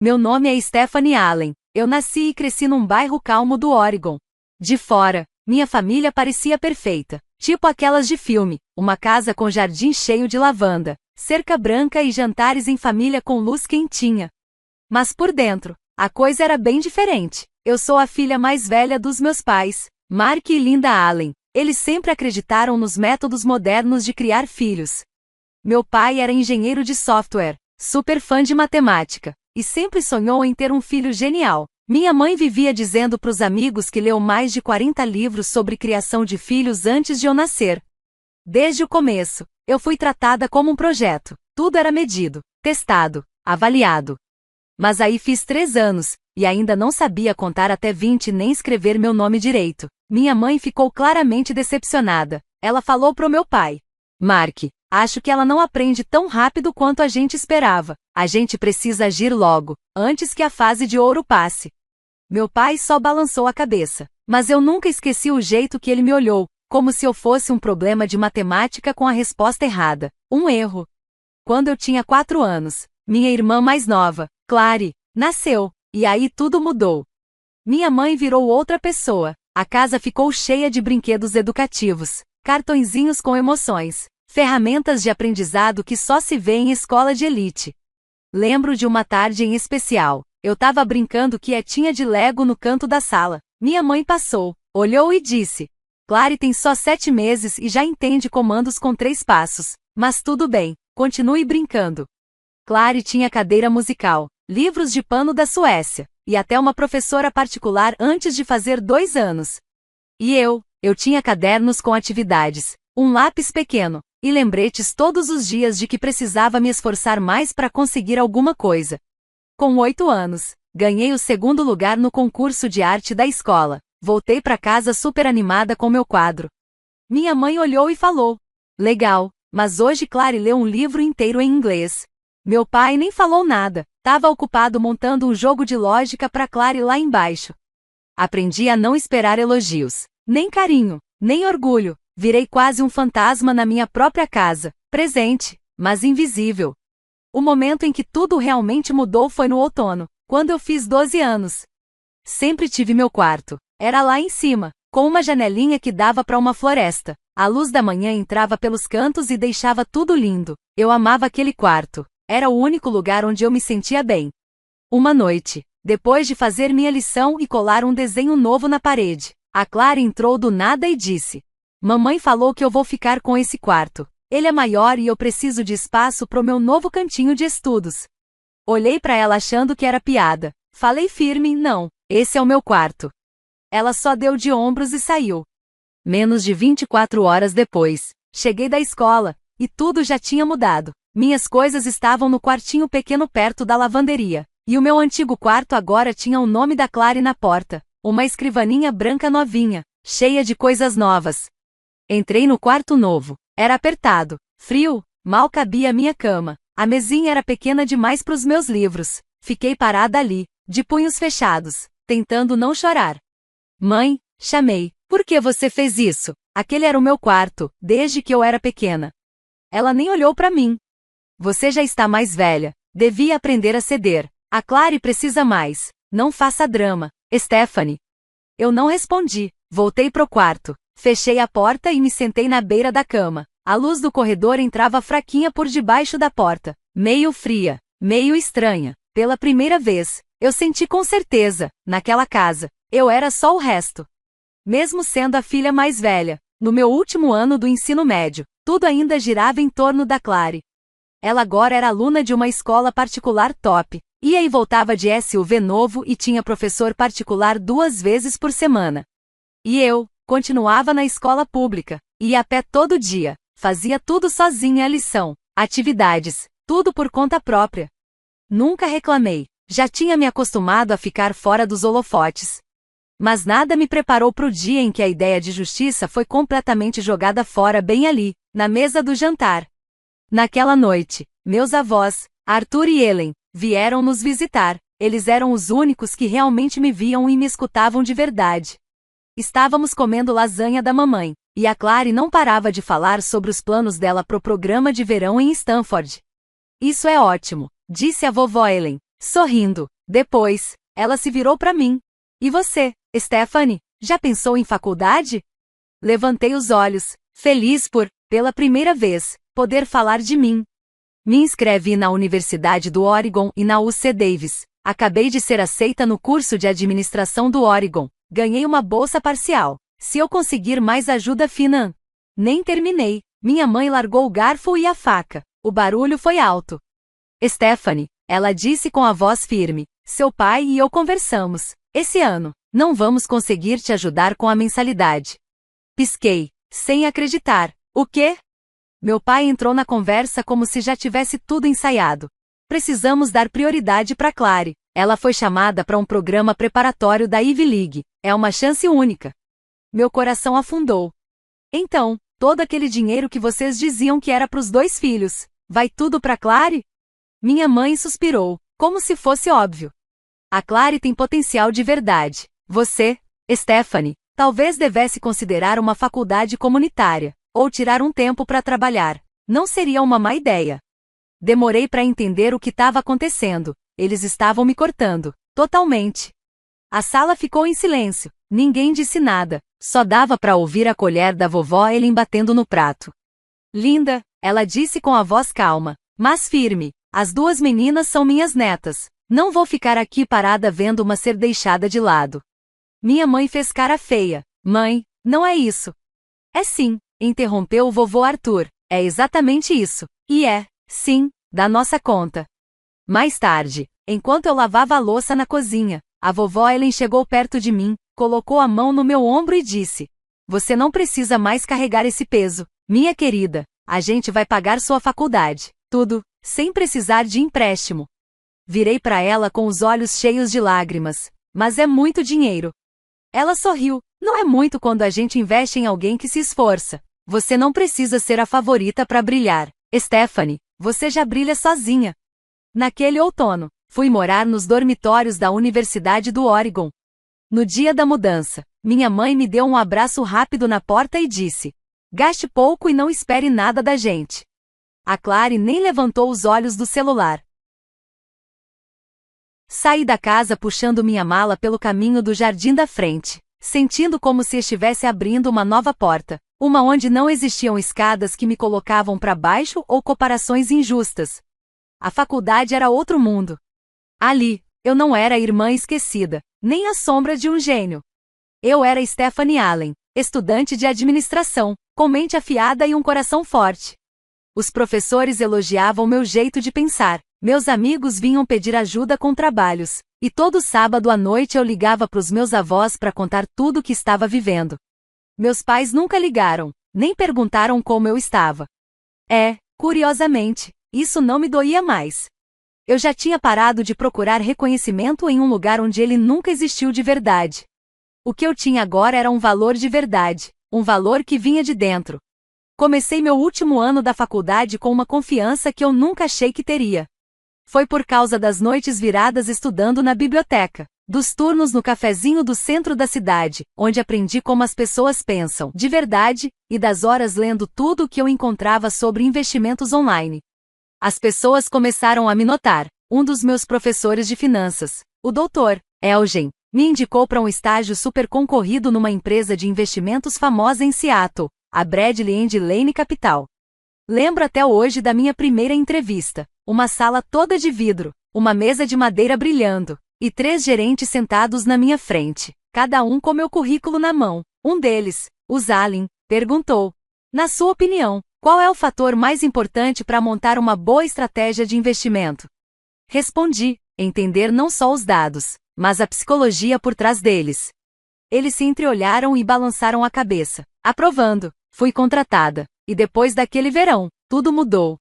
Meu nome é Stephanie Allen. Eu nasci e cresci num bairro calmo do Oregon. De fora, minha família parecia perfeita, tipo aquelas de filme, uma casa com jardim cheio de lavanda, cerca branca e jantares em família com luz quentinha. Mas por dentro, a coisa era bem diferente. Eu sou a filha mais velha dos meus pais, Mark e Linda Allen. Eles sempre acreditaram nos métodos modernos de criar filhos. Meu pai era engenheiro de software, super fã de matemática, e sempre sonhou em ter um filho genial. Minha mãe vivia dizendo para os amigos que leu mais de 40 livros sobre criação de filhos antes de eu nascer. Desde o começo, eu fui tratada como um projeto. Tudo era medido, testado, avaliado. Mas aí fiz 3 anos, e ainda não sabia contar até 20 nem escrever meu nome direito. Minha mãe ficou claramente decepcionada. Ela falou pro meu pai: Mark, acho que ela não aprende tão rápido quanto a gente esperava. A gente precisa agir logo, antes que a fase de ouro passe. Meu pai só balançou a cabeça. Mas eu nunca esqueci o jeito que ele me olhou, como se eu fosse um problema de matemática com a resposta errada. Um erro. Quando eu tinha 4 anos, minha irmã mais nova, Clary, nasceu, e aí tudo mudou. Minha mãe virou outra pessoa. A casa ficou cheia de brinquedos educativos, cartõezinhos com emoções, ferramentas de aprendizado que só se vê em escola de elite. Lembro de uma tarde em especial. Eu tava brincando quietinha de Lego no canto da sala. Minha mãe passou, olhou e disse: Clary tem só 7 meses e já entende comandos com 3 passos. Mas tudo bem, continue brincando. Clary tinha cadeira musical, livros de pano da Suécia, e até uma professora particular antes de fazer 2 anos. E eu tinha cadernos com atividades, um lápis pequeno, e lembretes todos os dias de que precisava me esforçar mais para conseguir alguma coisa. Com 8 anos, ganhei o 2º lugar no concurso de arte da escola. Voltei para casa super animada com meu quadro. Minha mãe olhou e falou: Legal, mas hoje Clary leu um livro inteiro em inglês. Meu pai nem falou nada, estava ocupado montando um jogo de lógica para Clary lá embaixo. Aprendi a não esperar elogios, nem carinho, nem orgulho. Virei quase um fantasma na minha própria casa, presente, mas invisível. O momento em que tudo realmente mudou foi no outono, quando eu fiz 12 anos. Sempre tive meu quarto. Era lá em cima, com uma janelinha que dava para uma floresta. A luz da manhã entrava pelos cantos e deixava tudo lindo. Eu amava aquele quarto. Era o único lugar onde eu me sentia bem. Uma noite, depois de fazer minha lição e colar um desenho novo na parede, a Clara entrou do nada e disse: Mamãe falou que eu vou ficar com esse quarto. Ele é maior e eu preciso de espaço pro meu novo cantinho de estudos. Olhei para ela achando que era piada. Falei firme: não, esse é o meu quarto. Ela só deu de ombros e saiu. Menos de 24 horas depois, cheguei da escola, e tudo já tinha mudado. Minhas coisas estavam no quartinho pequeno perto da lavanderia, e o meu antigo quarto agora tinha o nome da Clary na porta, uma escrivaninha branca novinha, cheia de coisas novas. Entrei no quarto novo. Era apertado, frio, mal cabia a minha cama. A mesinha era pequena demais para os meus livros. Fiquei parada ali, de punhos fechados, tentando não chorar. Mãe, chamei. Por que você fez isso? Aquele era o meu quarto, desde que eu era pequena. Ela nem olhou para mim. Você já está mais velha. Devia aprender a ceder. A Clary precisa mais. Não faça drama, Stephanie. Eu não respondi. Voltei pro quarto. Fechei a porta e me sentei na beira da cama. A luz do corredor entrava fraquinha por debaixo da porta. Meio fria, meio estranha. Pela primeira vez, eu senti com certeza, naquela casa, eu era só o resto. Mesmo sendo a filha mais velha, no meu último ano do ensino médio, tudo ainda girava em torno da Clary. Ela agora era aluna de uma escola particular top. Ia e voltava de SUV novo e tinha professor particular 2 vezes por semana. E eu continuava na escola pública, ia a pé todo dia, fazia tudo sozinha, a lição, atividades, tudo por conta própria. Nunca reclamei, já tinha me acostumado a ficar fora dos holofotes. Mas nada me preparou para o dia em que a ideia de justiça foi completamente jogada fora bem ali, na mesa do jantar. Naquela noite, meus avós, Arthur e Ellen, vieram nos visitar. Eles eram os únicos que realmente me viam e me escutavam de verdade. Estávamos comendo lasanha da mamãe, e a Clary não parava de falar sobre os planos dela pro programa de verão em Stanford. Isso é ótimo, disse a vovó Ellen. Sorrindo. Depois, ela se virou para mim. E você, Stephanie, já pensou em faculdade? Levantei os olhos, feliz por, pela primeira vez, poder falar de mim. Me inscrevi na Universidade do Oregon e na UC Davis. Acabei de ser aceita no curso de administração do Oregon. Ganhei uma bolsa parcial. Se eu conseguir mais ajuda Nem terminei. Minha mãe largou o garfo e a faca. O barulho foi alto. Stephanie, ela disse com a voz firme, seu pai e eu conversamos. Esse ano, não vamos conseguir te ajudar com a mensalidade. Pisquei, sem acreditar. O quê? Meu pai entrou na conversa como se já tivesse tudo ensaiado. Precisamos dar prioridade para Clary. Ela foi chamada para um programa preparatório da Ivy League. É uma chance única. Meu coração afundou. Então, todo aquele dinheiro que vocês diziam que era para os 2 filhos, vai tudo para Clary? Minha mãe suspirou, como se fosse óbvio. A Clary tem potencial de verdade. Você, Stephanie, talvez devesse considerar uma faculdade comunitária, ou tirar um tempo para trabalhar. Não seria uma má ideia. Demorei para entender o que estava acontecendo. Eles estavam me cortando, totalmente. A sala ficou em silêncio. Ninguém disse nada. Só dava para ouvir a colher da vovó Ellen batendo no prato. Linda, ela disse com a voz calma, mas firme. As 2 meninas são minhas netas. Não vou ficar aqui parada vendo uma ser deixada de lado. Minha mãe fez cara feia. Mãe, não é isso. É sim, interrompeu o vovô Arthur. É exatamente isso. E sim, da nossa conta. Mais tarde, enquanto eu lavava a louça na cozinha, a vovó Ellen chegou perto de mim, colocou a mão no meu ombro e disse: Você não precisa mais carregar esse peso, minha querida. A gente vai pagar sua faculdade. Tudo, sem precisar de empréstimo. Virei para ela com os olhos cheios de lágrimas. Mas é muito dinheiro. Ela sorriu. Não é muito quando a gente investe em alguém que se esforça. Você não precisa ser a favorita para brilhar. Stephanie, você já brilha sozinha. Naquele outono, fui morar nos dormitórios da Universidade do Oregon. No dia da mudança, minha mãe me deu um abraço rápido na porta e disse: Gaste pouco e não espere nada da gente. A Clary nem levantou os olhos do celular. Saí da casa puxando minha mala pelo caminho do jardim da frente, sentindo como se estivesse abrindo uma nova porta, uma onde não existiam escadas que me colocavam para baixo ou comparações injustas. A faculdade era outro mundo. Ali, eu não era a irmã esquecida, nem a sombra de um gênio. Eu era Stephanie Allen, estudante de administração, com mente afiada e um coração forte. Os professores elogiavam meu jeito de pensar, meus amigos vinham pedir ajuda com trabalhos, e todo sábado à noite eu ligava para os meus avós para contar tudo o que estava vivendo. Meus pais nunca ligaram, nem perguntaram como eu estava. Curiosamente, isso não me doía mais. Eu já tinha parado de procurar reconhecimento em um lugar onde ele nunca existiu de verdade. O que eu tinha agora era um valor de verdade, um valor que vinha de dentro. Comecei meu último ano da faculdade com uma confiança que eu nunca achei que teria. Foi por causa das noites viradas estudando na biblioteca, dos turnos no cafezinho do centro da cidade, onde aprendi como as pessoas pensam, de verdade, e das horas lendo tudo o que eu encontrava sobre investimentos online. As pessoas começaram a me notar. Um dos meus professores de finanças, o Dr. Elgen, me indicou para um estágio super concorrido numa empresa de investimentos famosa em Seattle, a Bradley & Lane Capital. Lembro até hoje da minha primeira entrevista. Uma sala toda de vidro, uma mesa de madeira brilhando, e 3 gerentes sentados na minha frente, cada um com meu currículo na mão. Um deles, o Zalin, perguntou: Na sua opinião, qual é o fator mais importante para montar uma boa estratégia de investimento? Respondi: entender não só os dados, mas a psicologia por trás deles. Eles se entreolharam e balançaram a cabeça. Aprovando, fui contratada, e depois daquele verão, tudo mudou.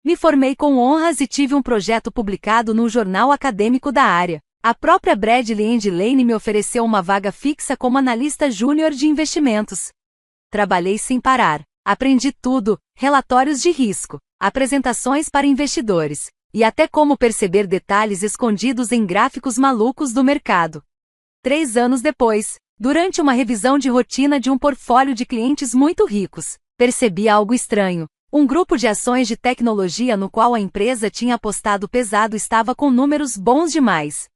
Me formei com honras e tive um projeto publicado num jornal acadêmico da área. A própria Bradley & Lane me ofereceu uma vaga fixa como analista júnior de investimentos. Trabalhei sem parar. Aprendi tudo, relatórios de risco, apresentações para investidores, e até como perceber detalhes escondidos em gráficos malucos do mercado. 3 anos depois, durante uma revisão de rotina de um portfólio de clientes muito ricos, percebi algo estranho. Um grupo de ações de tecnologia no qual a empresa tinha apostado pesado estava com números bons demais.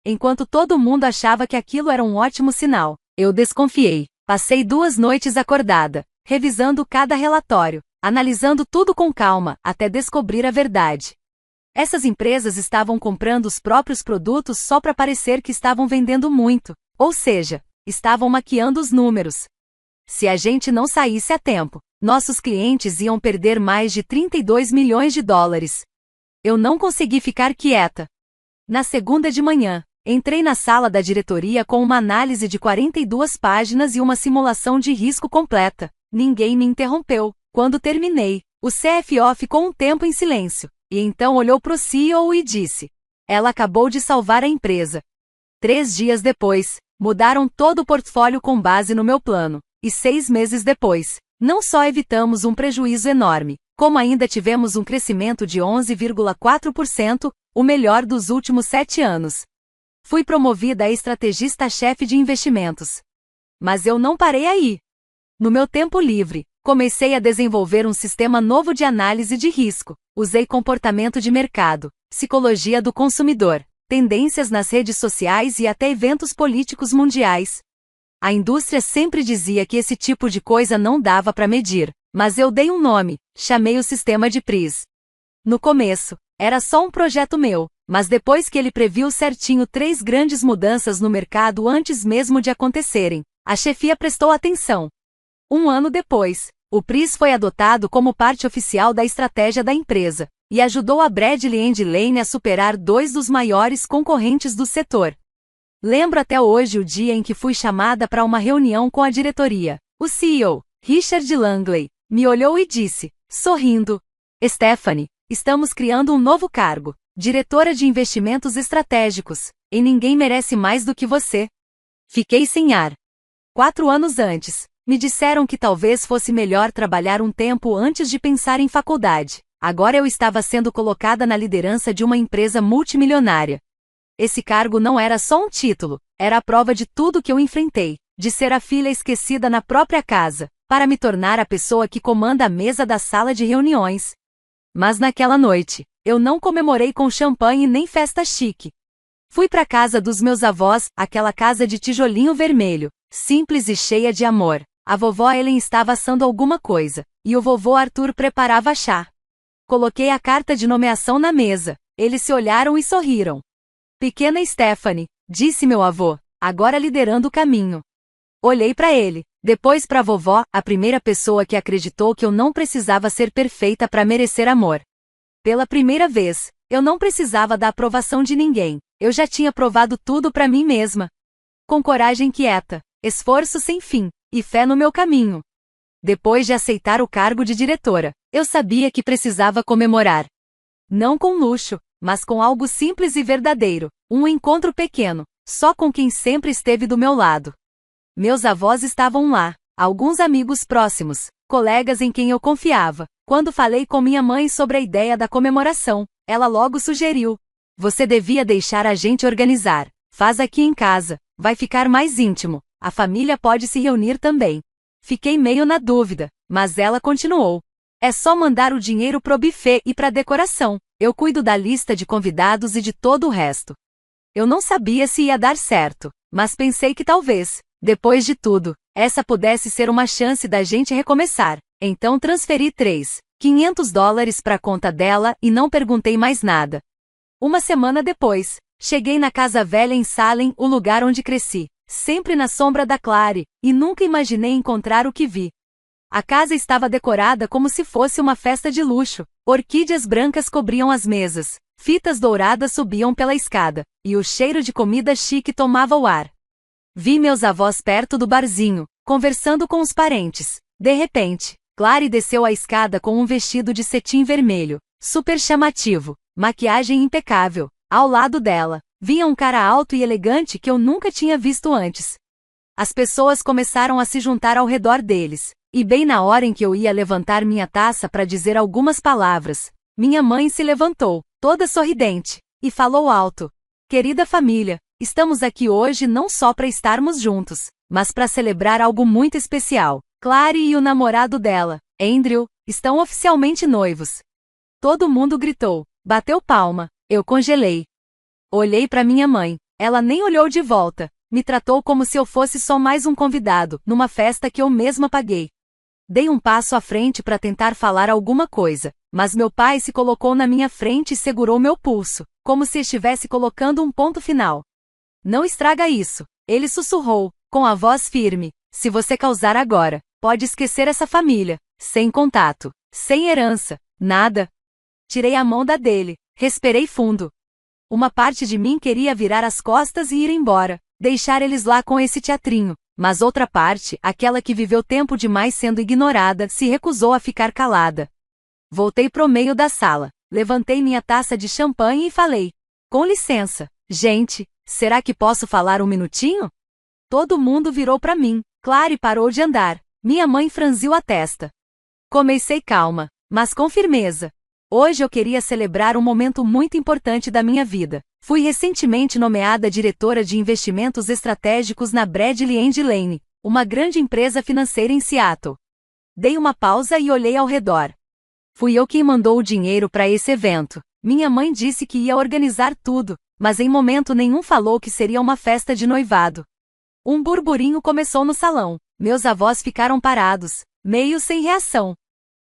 Enquanto todo mundo achava que aquilo era um ótimo sinal, eu desconfiei. Passei 2 noites acordada, revisando cada relatório, analisando tudo com calma, até descobrir a verdade. Essas empresas estavam comprando os próprios produtos só para parecer que estavam vendendo muito, ou seja, estavam maquiando os números. Se a gente não saísse a tempo, nossos clientes iam perder mais de 32 milhões de dólares. Eu não consegui ficar quieta. Na segunda de manhã, entrei na sala da diretoria com uma análise de 42 páginas e uma simulação de risco completa. Ninguém me interrompeu. Quando terminei, o CFO ficou um tempo em silêncio, e então olhou para o CEO e disse: "Ela acabou de salvar a empresa." 3 dias depois, mudaram todo o portfólio com base no meu plano, e 6 meses depois, não só evitamos um prejuízo enorme, como ainda tivemos um crescimento de 11,4%, o melhor dos últimos 7 anos. Fui promovida a estrategista-chefe de investimentos. Mas eu não parei aí. No meu tempo livre, comecei a desenvolver um sistema novo de análise de risco. Usei comportamento de mercado, psicologia do consumidor, tendências nas redes sociais e até eventos políticos mundiais. A indústria sempre dizia que esse tipo de coisa não dava para medir, mas eu dei um nome, chamei o sistema de PRIZ. No começo, era só um projeto meu, mas depois que ele previu certinho 3 grandes mudanças no mercado antes mesmo de acontecerem, a chefia prestou atenção. 1 ano depois, o PRIZ foi adotado como parte oficial da estratégia da empresa, e ajudou a Bradley Lane a superar 2 dos maiores concorrentes do setor. Lembro até hoje o dia em que fui chamada para uma reunião com a diretoria. O CEO, Richard Langley, me olhou e disse, sorrindo: "Stephanie, estamos criando um novo cargo, diretora de investimentos estratégicos, e ninguém merece mais do que você." Fiquei sem ar. 4 anos antes, me disseram que talvez fosse melhor trabalhar um tempo antes de pensar em faculdade. Agora eu estava sendo colocada na liderança de uma empresa multimilionária. Esse cargo não era só um título, era a prova de tudo que eu enfrentei, de ser a filha esquecida na própria casa, para me tornar a pessoa que comanda a mesa da sala de reuniões. Mas naquela noite, eu não comemorei com champanhe nem festa chique. Fui para a casa dos meus avós, aquela casa de tijolinho vermelho, simples e cheia de amor. A vovó Ellen estava assando alguma coisa, e o vovô Arthur preparava chá. Coloquei a carta de nomeação na mesa, eles se olharam e sorriram. "Pequena Stephanie", disse meu avô, agora liderando o caminho. Olhei para ele, depois para a vovó, a primeira pessoa que acreditou que eu não precisava ser perfeita para merecer amor. Pela primeira vez, eu não precisava da aprovação de ninguém, eu já tinha provado tudo para mim mesma. Com coragem quieta, esforço sem fim, e fé no meu caminho. Depois de aceitar o cargo de diretora, eu sabia que precisava comemorar. Não com luxo, mas com algo simples e verdadeiro, um encontro pequeno, só com quem sempre esteve do meu lado. Meus avós estavam lá, alguns amigos próximos, colegas em quem eu confiava. Quando falei com minha mãe sobre a ideia da comemoração, ela logo sugeriu: "Você devia deixar a gente organizar. Faz aqui em casa, vai ficar mais íntimo. A família pode se reunir também." Fiquei meio na dúvida, mas ela continuou: "É só mandar o dinheiro pro buffet e pra decoração. Eu cuido da lista de convidados e de todo o resto." Eu não sabia se ia dar certo, mas pensei que talvez, depois de tudo, essa pudesse ser uma chance da gente recomeçar. Então transferi $3.500 para a conta dela e não perguntei mais nada. Uma semana depois, cheguei na casa velha em Salem, o lugar onde cresci, sempre na sombra da Clary, e nunca imaginei encontrar o que vi. A casa estava decorada como se fosse uma festa de luxo. Orquídeas brancas cobriam as mesas, fitas douradas subiam pela escada, e o cheiro de comida chique tomava o ar. Vi meus avós perto do barzinho, conversando com os parentes. De repente, Clary desceu a escada com um vestido de cetim vermelho, super chamativo, maquiagem impecável. Ao lado dela, vinha um cara alto e elegante que eu nunca tinha visto antes. As pessoas começaram a se juntar ao redor deles, e bem na hora em que eu ia levantar minha taça para dizer algumas palavras, minha mãe se levantou, toda sorridente, e falou alto: "Querida família, estamos aqui hoje não só para estarmos juntos, mas para celebrar algo muito especial. Clary e o namorado dela, Andrew, estão oficialmente noivos. Todo mundo gritou, bateu palma, eu congelei. Olhei para minha mãe, ela nem olhou de volta, me tratou como se eu fosse só mais um convidado, numa festa que eu mesma paguei. Dei um passo à frente para tentar falar alguma coisa, mas meu pai se colocou na minha frente e segurou meu pulso, como se estivesse colocando um ponto final. Não estraga isso, ele sussurrou, com a voz firme, se você causar agora, pode esquecer essa família, sem contato, sem herança, nada. Tirei a mão da dele, respirei fundo. Uma parte de mim queria virar as costas e ir embora, deixar eles lá com esse teatrinho, mas outra parte, aquela que viveu tempo demais sendo ignorada, se recusou a ficar calada. Voltei pro meio da sala, levantei minha taça de champanhe e falei, com licença, gente, será que posso falar um minutinho? Todo mundo virou para mim, Clary parou de andar, minha mãe franziu a testa. Comecei calma, mas com firmeza. Hoje eu queria celebrar um momento muito importante da minha vida. Fui recentemente nomeada diretora de investimentos estratégicos na Bradley & Lane, uma grande empresa financeira em Seattle. Dei uma pausa e olhei ao redor. Fui eu quem mandou o dinheiro para esse evento. Minha mãe disse que ia organizar tudo, mas em momento nenhum falou que seria uma festa de noivado. Um burburinho começou no salão. Meus avós ficaram parados, meio sem reação.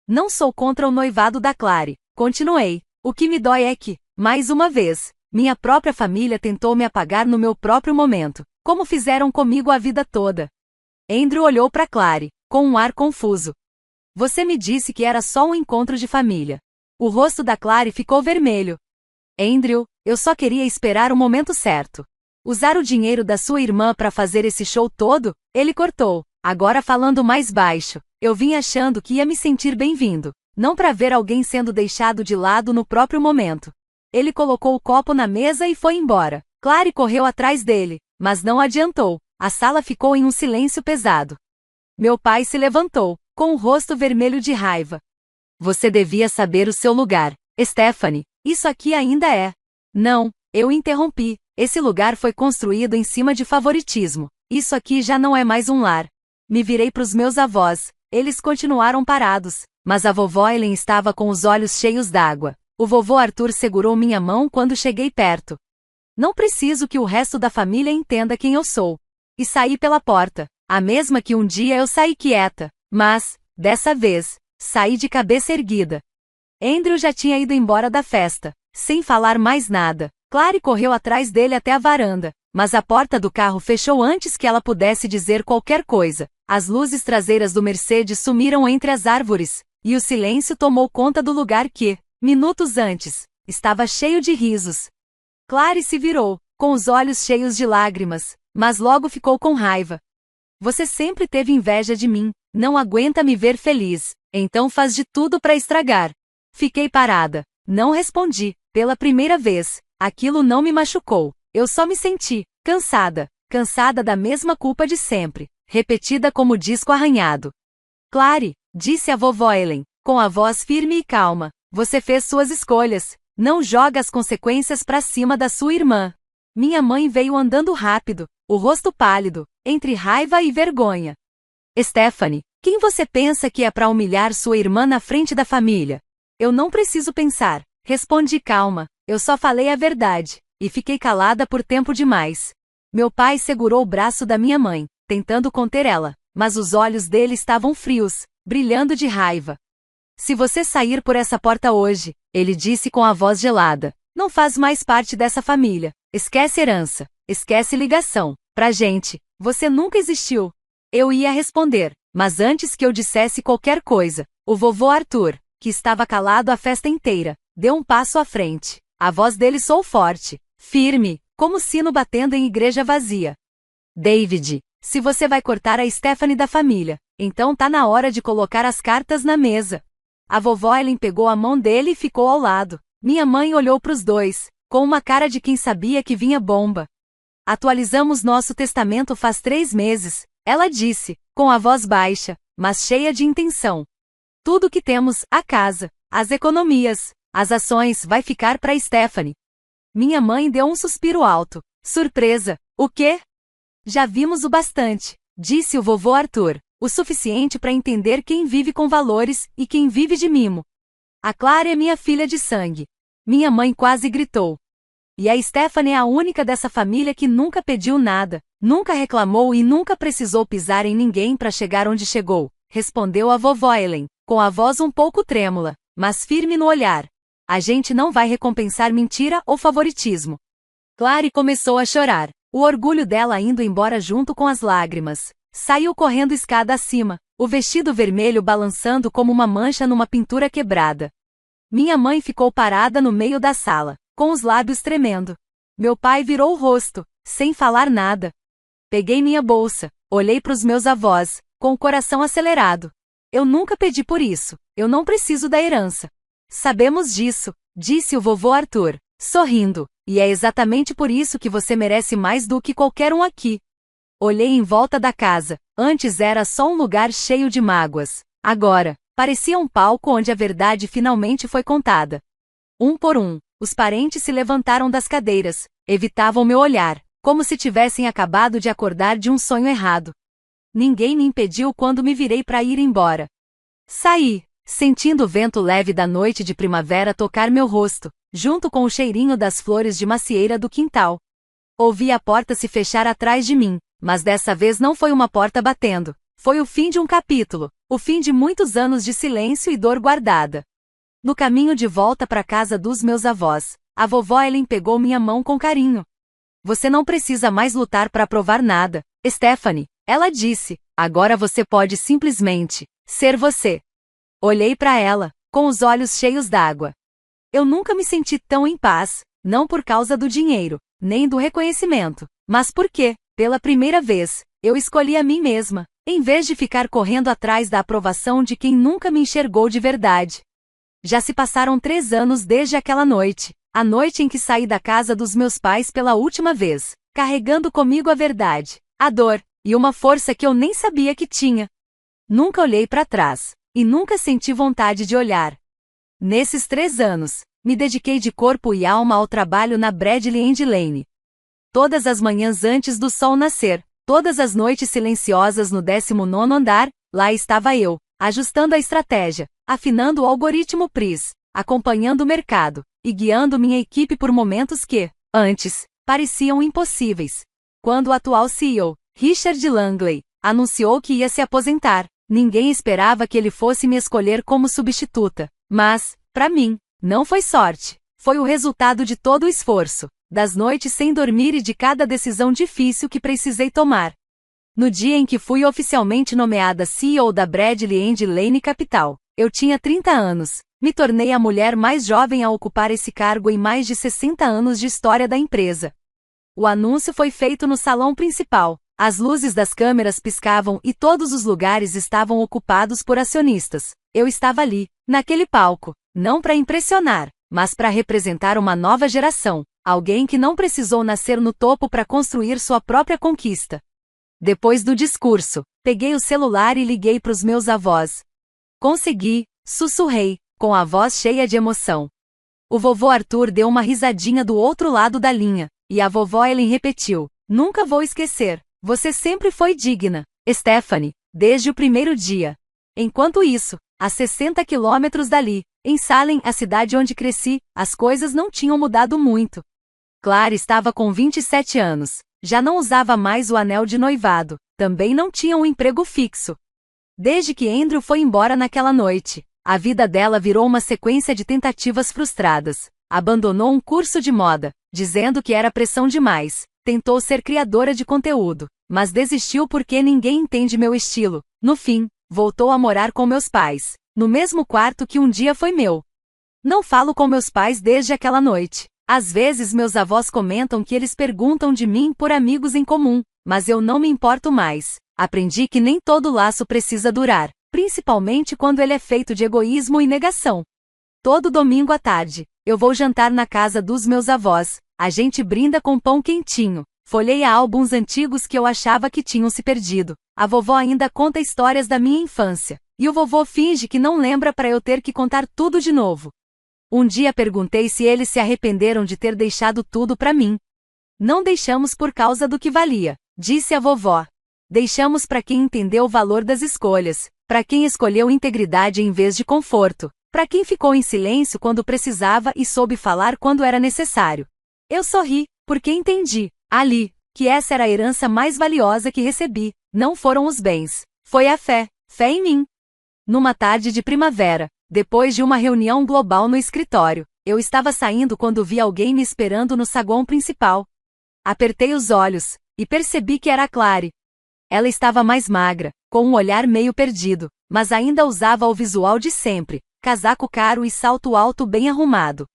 Não sou contra o noivado da Clary, continuei. O que me dói é que, mais uma vez, minha própria família tentou me apagar no meu próprio momento, como fizeram comigo a vida toda. Andrew olhou para Clary, com um ar confuso. Você me disse que era só um encontro de família. O rosto da Clary ficou vermelho. Andrew, eu só queria esperar o momento certo. Usar o dinheiro da sua irmã para fazer esse show todo? Ele cortou. Agora falando mais baixo, eu vim achando que ia me sentir bem-vindo, não para ver alguém sendo deixado de lado no próprio momento. Ele colocou o copo na mesa e foi embora. Clary correu atrás dele, mas não adiantou. A sala ficou em um silêncio pesado. Meu pai se levantou, com o rosto vermelho de raiva. Você devia saber o seu lugar, Stephanie. Isso aqui ainda é. Não, eu interrompi. Esse lugar foi construído em cima de favoritismo. Isso aqui já não é mais um lar. Me virei para os meus avós. Eles continuaram parados, mas a vovó Ellen estava com os olhos cheios d'água. O vovô Arthur segurou minha mão quando cheguei perto. Não preciso que o resto da família entenda quem eu sou. E saí pela porta, a mesma que um dia eu saí quieta, mas, dessa vez, saí de cabeça erguida. Andrew já tinha ido embora da festa, sem falar mais nada. Clary correu atrás dele até a varanda, mas a porta do carro fechou antes que ela pudesse dizer qualquer coisa. As luzes traseiras do Mercedes sumiram entre as árvores, e o silêncio tomou conta do lugar que, minutos antes, estava cheio de risos. Clary se virou, com os olhos cheios de lágrimas, mas logo ficou com raiva. Você sempre teve inveja de mim, não aguenta me ver feliz, então faz de tudo para estragar. Fiquei parada, não respondi, pela primeira vez, aquilo não me machucou, eu só me senti cansada da mesma culpa de sempre, repetida como disco arranhado. Clary, disse a vovó Ellen, com a voz firme e calma, você fez suas escolhas, não joga as consequências para cima da sua irmã. Minha mãe veio andando rápido, o rosto pálido, entre raiva e vergonha. Stephanie, quem você pensa que é para humilhar sua irmã na frente da família? Eu não preciso pensar, respondi calma, eu só falei a verdade, e fiquei calada por tempo demais. Meu pai segurou o braço da minha mãe, tentando conter ela, mas os olhos dele estavam frios, brilhando de raiva. Se você sair por essa porta hoje, ele disse com a voz gelada, não faz mais parte dessa família, esquece herança, esquece ligação, pra gente, você nunca existiu. Eu ia responder, mas antes que eu dissesse qualquer coisa, o vovô Arthur, que estava calado a festa inteira, deu um passo à frente. A voz dele soou forte, firme, como sino batendo em igreja vazia. David, se você vai cortar a Stephanie da família, então tá na hora de colocar as cartas na mesa. A vovó Ellen pegou a mão dele e ficou ao lado. Minha mãe olhou pros dois, com uma cara de quem sabia que vinha bomba. Atualizamos nosso testamento faz 3 meses, ela disse, com a voz baixa, mas cheia de intenção. Tudo que temos, a casa, as economias, as ações, vai ficar para Stephanie. Minha mãe deu um suspiro alto. Surpresa, o quê? Já vimos o bastante, disse o vovô Arthur. o suficiente para entender quem vive com valores e quem vive de mimo. A Clara é minha filha de sangue. Minha mãe quase gritou. E a Stephanie é a única dessa família que nunca pediu nada, nunca reclamou e nunca precisou pisar em ninguém para chegar onde chegou, respondeu a vovó Ellen, com a voz um pouco trêmula, mas firme no olhar. A gente não vai recompensar mentira ou favoritismo. Clary começou a chorar, o orgulho dela indo embora junto com as lágrimas. Saiu correndo escada acima, o vestido vermelho balançando como uma mancha numa pintura quebrada. Minha mãe ficou parada no meio da sala, com os lábios tremendo. Meu pai virou o rosto, sem falar nada. Peguei minha bolsa, olhei para os meus avós, com o coração acelerado. Eu nunca pedi por isso, eu não preciso da herança. Sabemos disso, disse o vovô Arthur, sorrindo, e é exatamente por isso que você merece mais do que qualquer um aqui. Olhei em volta da casa, antes era só um lugar cheio de mágoas. Agora, parecia um palco onde a verdade finalmente foi contada. Um por um, os parentes se levantaram das cadeiras, evitavam meu olhar, como se tivessem acabado de acordar de um sonho errado. Ninguém me impediu quando me virei para ir embora. Saí, sentindo o vento leve da noite de primavera tocar meu rosto, junto com o cheirinho das flores de macieira do quintal. Ouvi a porta se fechar atrás de mim, mas dessa vez não foi uma porta batendo, foi o fim de um capítulo, o fim de muitos anos de silêncio e dor guardada. No caminho de volta para a casa dos meus avós, a vovó Ellen pegou minha mão com carinho. Você não precisa mais lutar para provar nada, Stephanie, ela disse, agora você pode simplesmente ser você. Olhei para ela, com os olhos cheios d'água. Eu nunca me senti tão em paz, não por causa do dinheiro, nem do reconhecimento, mas porque, pela primeira vez, eu escolhi a mim mesma, em vez de ficar correndo atrás da aprovação de quem nunca me enxergou de verdade. Já se passaram 3 anos desde aquela noite, a noite em que saí da casa dos meus pais pela última vez, carregando comigo a verdade, a dor, e uma força que eu nem sabia que tinha. Nunca olhei para trás, e nunca senti vontade de olhar. Nesses 3 anos, me dediquei de corpo e alma ao trabalho na Bradley & Lane. Todas as manhãs antes do sol nascer, todas as noites silenciosas no 19º andar, lá estava eu, ajustando a estratégia, afinando o algoritmo PRIS, acompanhando o mercado, e guiando minha equipe por momentos que, antes, pareciam impossíveis. Quando o atual CEO, Richard Langley, anunciou que ia se aposentar, ninguém esperava que ele fosse me escolher como substituta, mas, para mim, não foi sorte, foi o resultado de todo o esforço, das noites sem dormir e de cada decisão difícil que precisei tomar. No dia em que fui oficialmente nomeada CEO da Bradley & Lane Capital, eu tinha 30 anos, me tornei a mulher mais jovem a ocupar esse cargo em mais de 60 anos de história da empresa. O anúncio foi feito no salão principal, as luzes das câmeras piscavam e todos os lugares estavam ocupados por acionistas. Eu estava ali, naquele palco, não para impressionar, mas para representar uma nova geração, alguém que não precisou nascer no topo para construir sua própria conquista. Depois do discurso, peguei o celular e liguei para os meus avós. Consegui, sussurrei, com a voz cheia de emoção. O vovô Arthur deu uma risadinha do outro lado da linha, e a vovó Ellen repetiu, nunca vou esquecer, você sempre foi digna, Stephanie, desde o primeiro dia. Enquanto isso, a 60 quilômetros dali, em Salem, a cidade onde cresci, as coisas não tinham mudado muito. Clara estava com 27 anos, já não usava mais o anel de noivado, também não tinha um emprego fixo. Desde que Andrew foi embora naquela noite, a vida dela virou uma sequência de tentativas frustradas. Abandonou um curso de moda, dizendo que era pressão demais, tentou ser criadora de conteúdo, mas desistiu porque ninguém entende meu estilo. No fim, voltou a morar com meus pais, no mesmo quarto que um dia foi meu. Não falo com meus pais desde aquela noite. Às vezes meus avós comentam que eles perguntam de mim por amigos em comum, mas eu não me importo mais. Aprendi que nem todo laço precisa durar, principalmente quando ele é feito de egoísmo e negação. Todo domingo à tarde, eu vou jantar na casa dos meus avós, a gente brinda com pão quentinho, folheia álbuns antigos que eu achava que tinham se perdido, a vovó ainda conta histórias da minha infância, e o vovô finge que não lembra para eu ter que contar tudo de novo. Um dia perguntei se eles se arrependeram de ter deixado tudo para mim. Não deixamos por causa do que valia, disse a vovó. Deixamos para quem entendeu o valor das escolhas, para quem escolheu integridade em vez de conforto, para quem ficou em silêncio quando precisava e soube falar quando era necessário. Eu sorri, porque entendi, ali, que essa era a herança mais valiosa que recebi. Não foram os bens, foi a fé em mim. Numa tarde de primavera, depois de uma reunião global no escritório, eu estava saindo quando vi alguém me esperando no saguão principal. Apertei os olhos, e percebi que era a Clary. Ela estava mais magra, com um olhar meio perdido, mas ainda usava o visual de sempre, casaco caro e salto alto bem arrumado.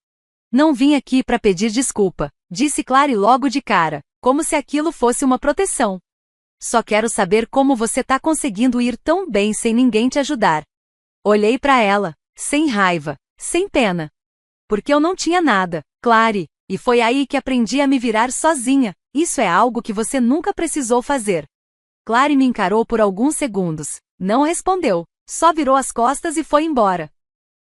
Não vim aqui para pedir desculpa, disse Clary logo de cara, como se aquilo fosse uma proteção. Só quero saber como você tá conseguindo ir tão bem sem ninguém te ajudar. Olhei para ela, sem raiva, sem pena. Porque eu não tinha nada, Clary, e foi aí que aprendi a me virar sozinha. Isso é algo que você nunca precisou fazer. Clary me encarou por alguns segundos, não respondeu, só virou as costas e foi embora.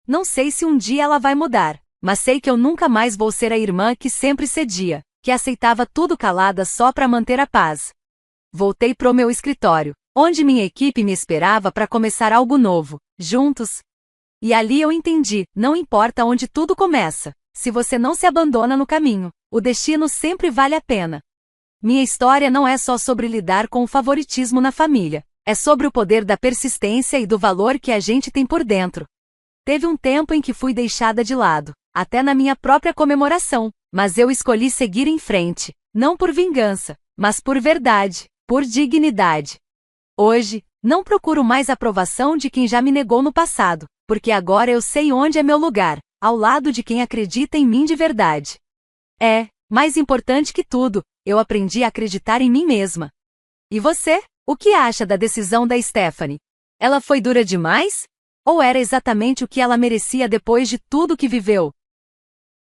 Não sei se um dia ela vai mudar, mas sei que eu nunca mais vou ser a irmã que sempre cedia, que aceitava tudo calada só para manter a paz. Voltei pro meu escritório, onde minha equipe me esperava para começar algo novo, juntos. E ali eu entendi, não importa onde tudo começa, se você não se abandona no caminho, o destino sempre vale a pena. Minha história não é só sobre lidar com o favoritismo na família, é sobre o poder da persistência e do valor que a gente tem por dentro. Teve um tempo em que fui deixada de lado, até na minha própria comemoração, mas eu escolhi seguir em frente, não por vingança, mas por verdade, por dignidade. Hoje, não procuro mais aprovação de quem já me negou no passado, porque agora eu sei onde é meu lugar, ao lado de quem acredita em mim de verdade. Mais importante que tudo, eu aprendi a acreditar em mim mesma. E você? O que acha da decisão da Stephanie? Ela foi dura demais? Ou era exatamente o que ela merecia depois de tudo que viveu?